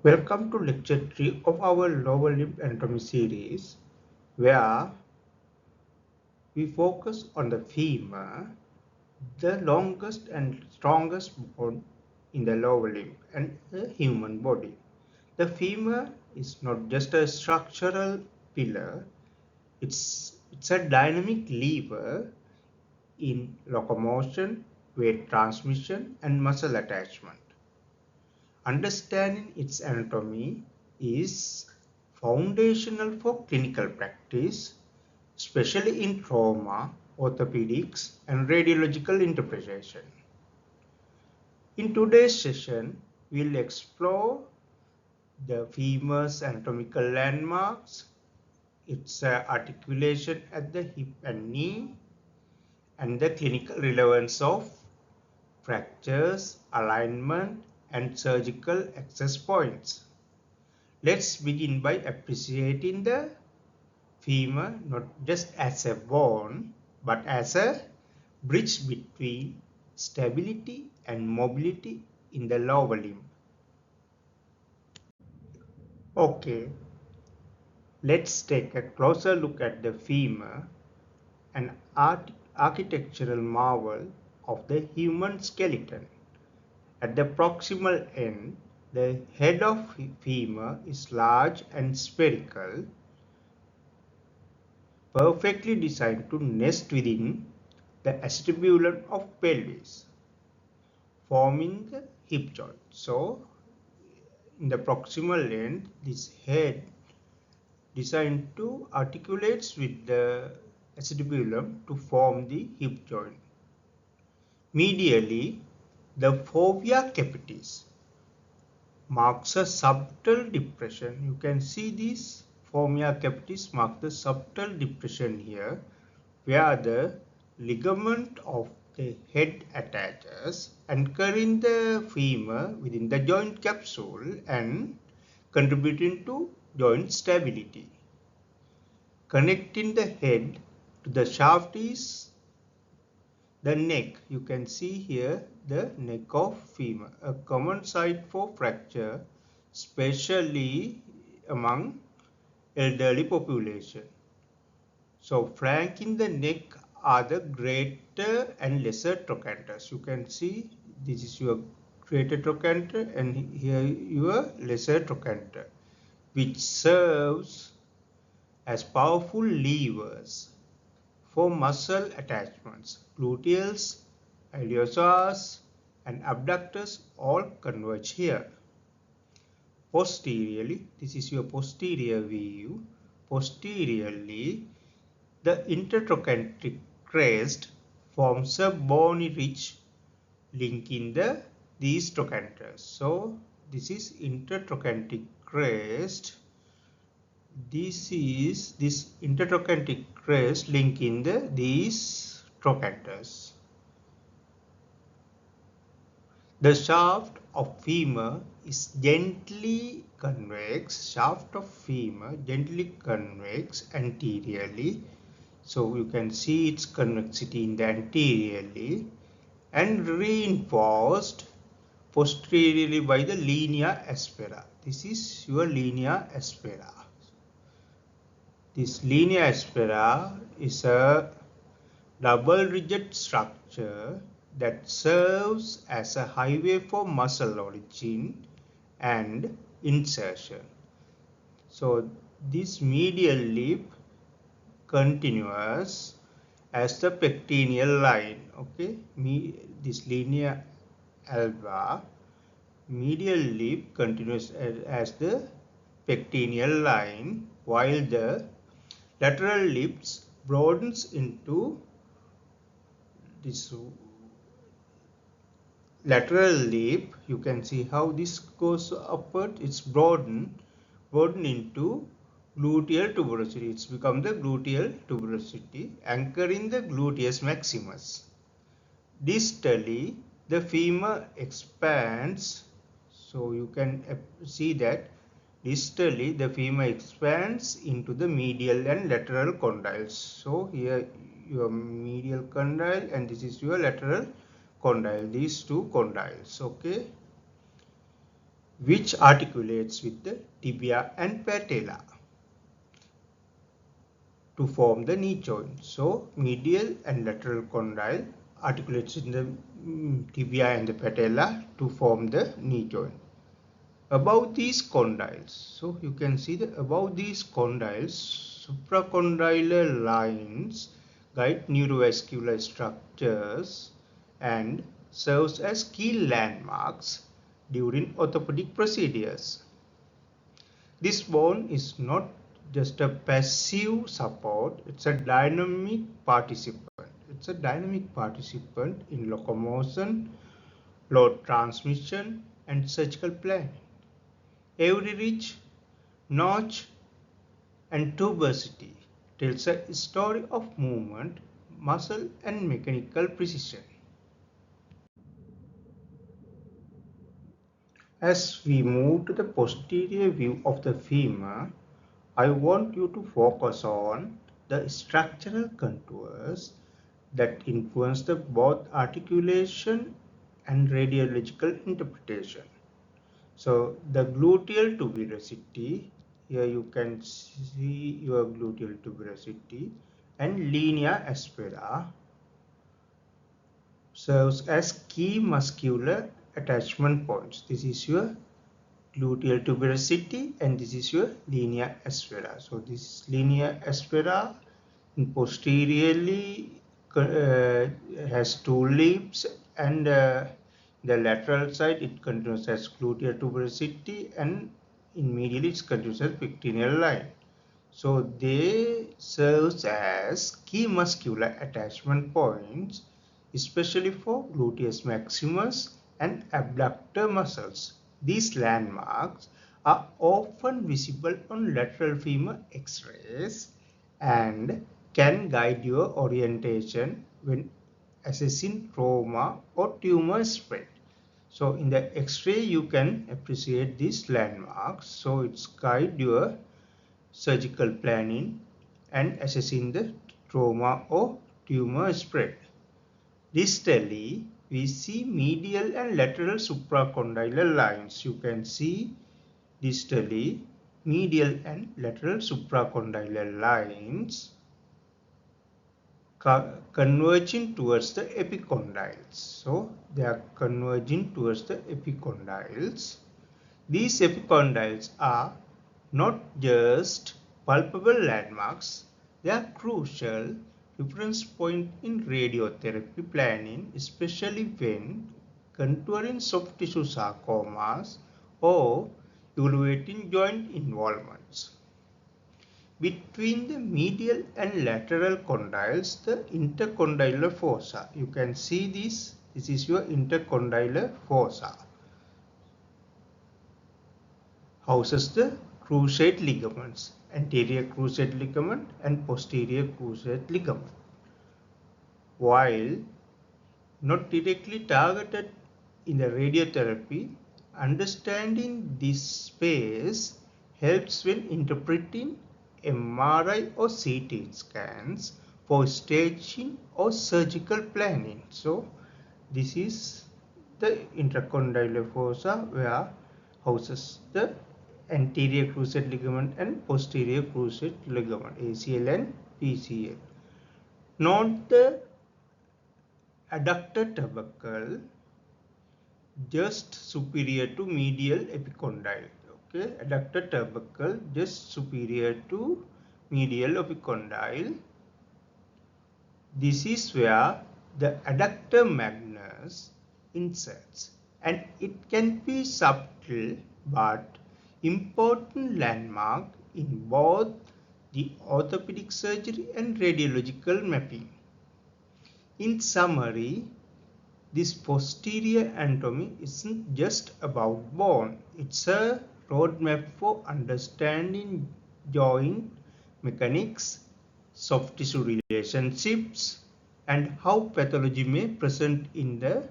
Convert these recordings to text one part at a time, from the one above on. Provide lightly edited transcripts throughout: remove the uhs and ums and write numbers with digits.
Welcome to lecture 3 of our lower limb anatomy series, where we focus on the femur, the longest and strongest bone in the lower limb and the human body. The femur is not just a structural pillar, it's a dynamic lever in locomotion, weight transmission, and muscle attachment. Understanding its anatomy is foundational for clinical practice, especially in trauma, orthopedics, and radiological interpretation. In today's session, we'll explore the femur's anatomical landmarks, its articulation at the hip and knee, and the clinical relevance of fractures, alignment, and surgical access points. Let's begin by appreciating the femur not just as a bone but as a bridge between stability and mobility in the lower limb. Okay, let's take a closer look at the femur, an architectural marvel of the human skeleton. At the proximal end, the head of femur is large and spherical, perfectly designed to nest within the acetobulum of pelvis, forming the hip joint. So, in the proximal end, this head designed to articulates with the acetobulum to form the hip joint. Medially, the fovea capitis marks a subtle depression. You can see this fovea capitis marks the subtle depression here, where the ligament of the head attaches, anchoring the femur within the joint capsule and contributing to joint stability. Connecting the head to the shaft is the neck. You can see here the neck of femur, a common site for fracture, especially among elderly population. So flanking the neck are the greater and lesser trochanters. You can see this is your greater trochanter and here your lesser trochanter, which serves as powerful levers for muscle attachments. Gluteals, iliopsoas, and abductors all converge here. Posteriorly, this is your posterior view. Posteriorly, the intertrochanteric crest forms a bony ridge linking these trochanters. So, this is intertrochanteric crest. This is this intertrochanteric crest linking these trochanters. The shaft of femur is gently convex. Shaft of femur gently convex anteriorly. So you can see its convexity in the anteriorly and reinforced posteriorly by the linea aspera. This is your linea aspera. This linea aspera is a double-ridged structure that serves as a highway for muscle origin and insertion. So this medial lip continues as the pectineal line. Okay, this linea alba, medial lip continues as the pectineal line, while the lateral lips broadens into this lateral lip. You can see how this goes upward. It's broadened into gluteal tuberosity. It's become the gluteal tuberosity, anchoring the gluteus maximus. Distally, the femur expands. So you can see that distally the femur expands into the medial and lateral condyles. So here your medial condyle and this is your lateral condyle, these two condyles. Okay, which articulates with the tibia and patella to form the knee joint. So medial and lateral condyle articulates in the tibia and the patella to form the knee joint. Above these condyles, so you can see that above these condyles, supracondylar lines guide neurovascular structures and serves as key landmarks during orthopedic procedures. This bone is not just a passive support, it's a dynamic participant. It's a dynamic participant in locomotion, load transmission, and surgical planning. Every ridge, notch, and tuberosity tells a story of movement, muscle, and mechanical precision. As we move to the posterior view of the femur, I want you to focus on the structural contours that influence the both articulation and radiological interpretation. So the gluteal tuberosity, here you can see your gluteal tuberosity, and linea aspera serves as key muscular attachment points. This is your gluteal tuberosity and this is your linea aspera. So this linea aspera posteriorly has two limbs, and the lateral side it continues as gluteal tuberosity, and in medial it continues as pectineal line. So they serve as key muscular attachment points, especially for gluteus maximus and abductor muscles. These landmarks are often visible on lateral femur X-rays and can guide your orientation when assessing trauma or tumor spread. So in the X-ray you can appreciate these landmarks. So it's guide your surgical planning and assessing the trauma or tumor spread. Distally, we see medial and lateral supracondylar lines. You can see distally medial and lateral supracondylar lines converging towards the epicondyles. So they are converging towards the epicondyles. These epicondyles are not just palpable landmarks, they are crucial reference points in radiotherapy planning, especially when contouring soft tissue sarcomas or evaluating joint involvements. Between the medial and lateral condyles, the intercondylar fossa. You can see this. This is your intercondylar fossa. Houses the cruciate ligaments, anterior cruciate ligament and posterior cruciate ligament. While not directly targeted in the radiotherapy, understanding this space helps when interpreting MRI or CT scans for staging or surgical planning. So this is the intercondylar fossa where houses the anterior cruciate ligament and posterior cruciate ligament, ACL and PCL. Note the adductor tubercle just superior to medial epicondyle. Okay, adductor tubercle just superior to medial epicondyle. This is where the adductor magnus inserts, and it can be subtle but important landmark in both the orthopedic surgery and radiological mapping. In summary, this posterior anatomy isn't just about bone, it's a roadmap for understanding joint mechanics, soft tissue relationships, and how pathology may present in the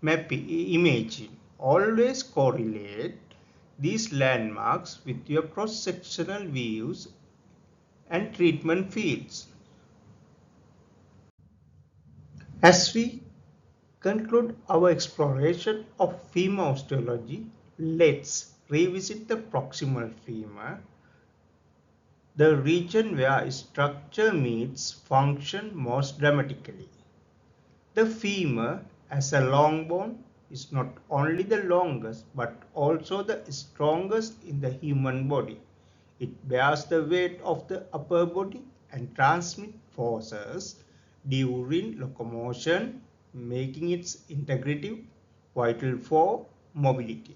imaging. Always correlate these landmarks with your cross-sectional views and treatment fields. As we conclude our exploration of femur osteology, Let's revisit the proximal femur, the region where structure meets function most dramatically. The femur, as a long bone, is not only the longest but also the strongest in the human body. It bears the weight of the upper body and transmits forces during locomotion, making it integrative, vital for mobility.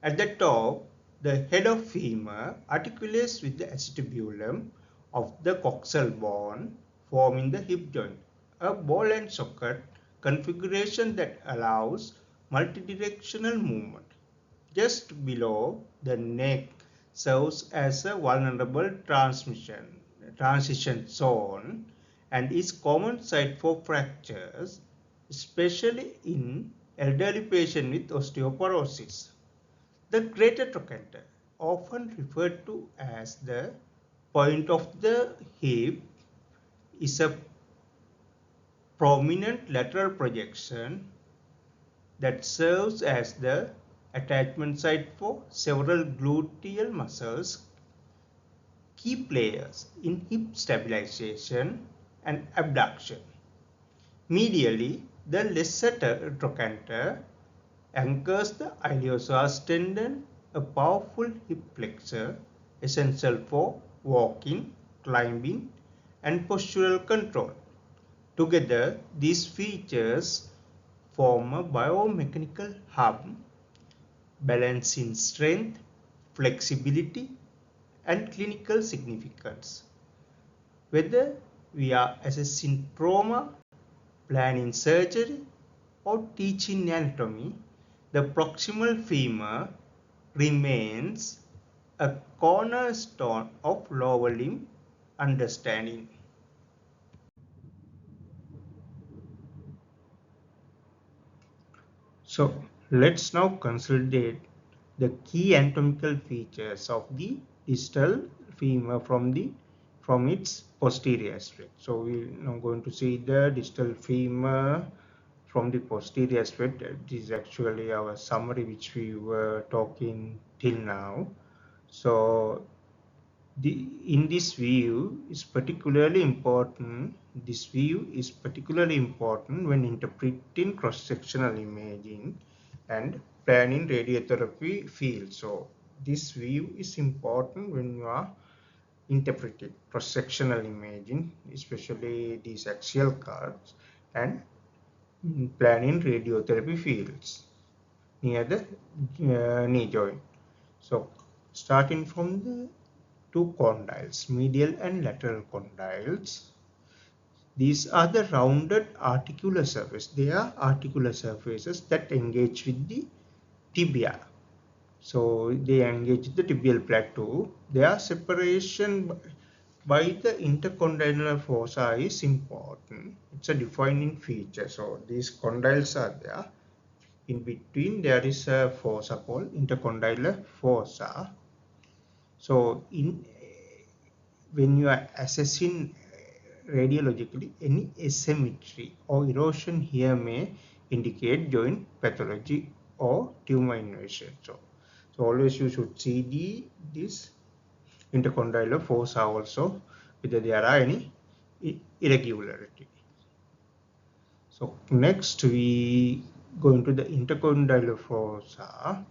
At the top, the head of femur articulates with the acetabulum of the coxal bone, forming the hip joint, a ball and socket configuration that allows multidirectional movement. Just below the neck serves as a vulnerable transition zone and is common site for fractures, especially in elderly patients with osteoporosis. The greater trochanter, often referred to as the point of the hip, is a prominent lateral projection that serves as the attachment site for several gluteal muscles, key players in hip stabilization and abduction. Medially, the lesser trochanter anchors the iliopsoas tendon, a powerful hip flexor essential for walking, climbing, and postural control. Together, these features form a biomechanical hub, balancing strength, flexibility, and clinical significance. Whether we are assessing trauma, planning surgery, or teaching anatomy, the proximal femur remains a cornerstone of lower limb understanding. So let's now consolidate the key anatomical features of the distal femur from its posterior aspect. So we're now going to see the distal femur from the posterior aspect. This is actually our summary which we were talking till now. So in this view is particularly important. This view is particularly important when interpreting cross-sectional imaging and planning radiotherapy field. So this view is important when you are interpreting cross-sectional imaging, especially these axial cuts, and planning radiotherapy fields near the knee joint. So starting from the two condyles, medial and lateral condyles. These are the rounded articular surface. They are articular surfaces that engage with the tibia. So they engage the tibial plateau. Their separation by the intercondylar fossa is important. It's a defining feature. So these condyles are there. In between there is a fossa called intercondylar fossa. So when you are assessing radiologically, any asymmetry or erosion here may indicate joint pathology or tumor invasion. So always you should see this intercondylar fossa also, whether there are any irregularity. So next we go into the intercondylar fossa.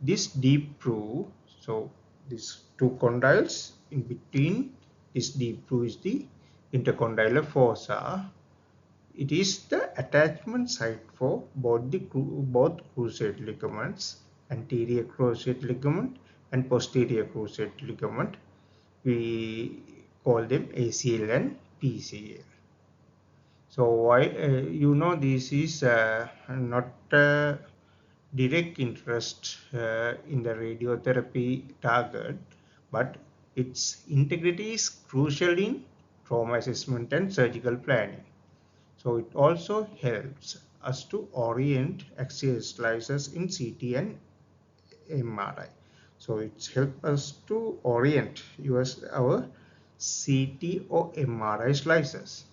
This deep groove, so these two condyles in between this deep groove is the intercondylar fossa. It is the attachment site for both cruciate ligaments, anterior cruciate ligament and posterior cruciate ligament. We call them ACL and PCL. So why this is not direct interest in the radiotherapy target, but its integrity is crucial in trauma assessment and surgical planning. So it also helps us to orient axial slices in CT and MRI. So it helps us to orient our CT or MRI slices.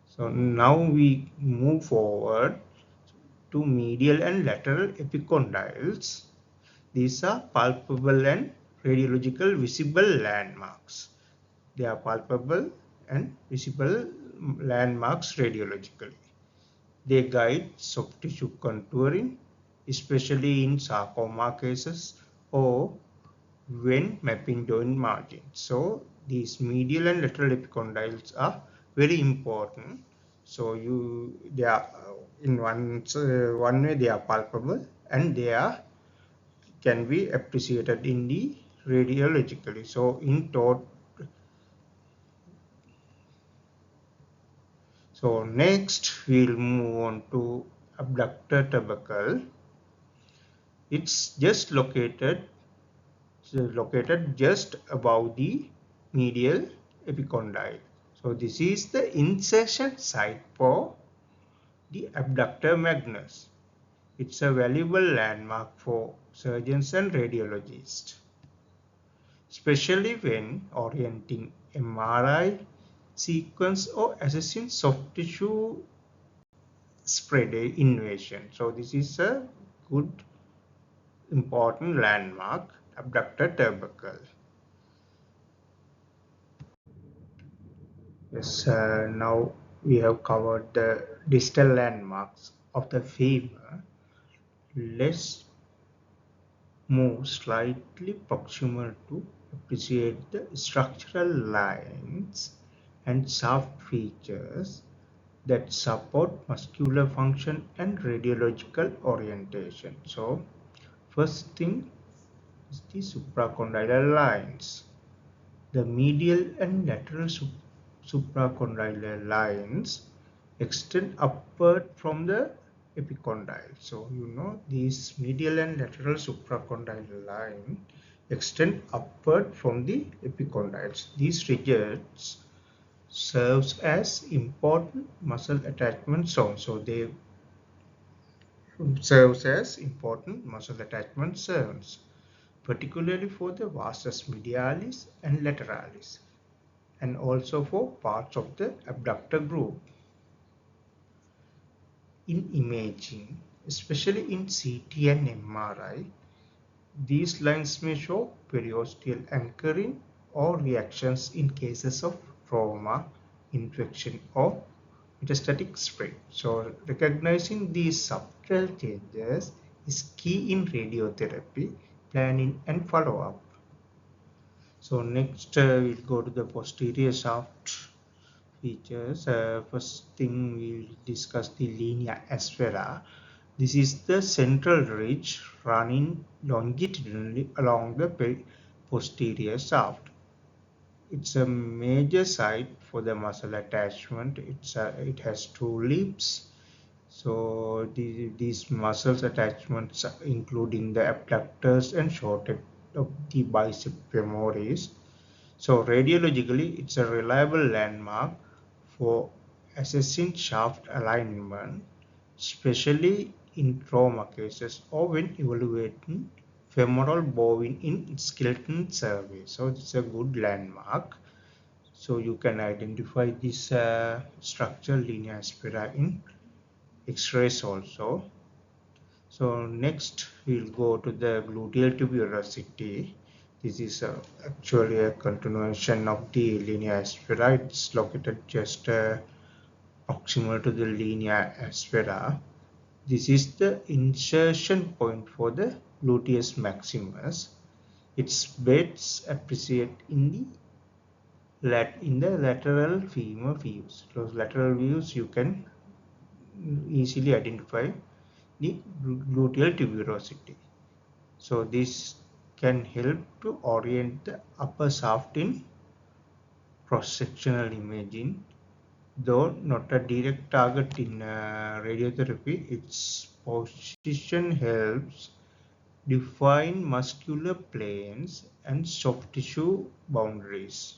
So now we move forward to medial and lateral epicondyles. These are palpable and radiological visible landmarks. They are palpable and visible landmarks radiologically. They guide soft tissue contouring, especially in sarcoma cases or when mapping joint margins. So these medial and lateral epicondyles are very important. So they are in one way they are palpable and they can be appreciated in the radiologically. So in total. So next we'll move on to abductor tubercle. It's just located just above the medial epicondyle. So this is the insertion site for the abductor magnus. It's a valuable landmark for surgeons and radiologists, especially when orienting MRI sequence or assessing soft tissue spread invasion. So this is a good important landmark, abductor tubercle. Yes, now we have covered the distal landmarks of the femur. Let's move slightly proximal to appreciate the structural lines and shaft features that support muscular function and radiological orientation. So, first thing is the supracondylar lines. The medial and lateral supracondylar lines extend upward from the epicondyle. So these medial and lateral supracondylar line extend upward from the epicondyles. These regions serves as important muscle attachment zones. So they serves as important muscle attachment zones, particularly for the vastus medialis and lateralis, and also for parts of the abductor group. In imaging, especially in CT and MRI, these lines may show periosteal anchoring or reactions in cases of trauma, infection, or metastatic spread. So recognizing these subtle changes is key in radiotherapy planning and follow-up. So next we'll go to the posterior shaft features. First thing we'll discuss the linea aspera. This is the central ridge running longitudinally along the posterior shaft. It's a major site for the muscle attachment. It has two lips. So these muscles attachments, including the abductors and short head of the bicep femoris. So radiologically, it's a reliable landmark for assessing shaft alignment, especially in trauma cases or when evaluating femoral bowing in skeleton survey. So it's a good landmark. So you can identify this structure linea aspera in X-rays also. So next we'll go to the gluteal tuberosity. This is actually a continuation of the linea aspera. It's located just proximal to the linea aspera. This is the insertion point for the gluteus maximus. Its beds appreciate in the lateral femur views. Those lateral views you can easily identify the gluteal tuberosity. So this can help to orient the upper shaft in cross-sectional imaging. Though not a direct target in radiotherapy, its position helps define muscular planes and soft tissue boundaries.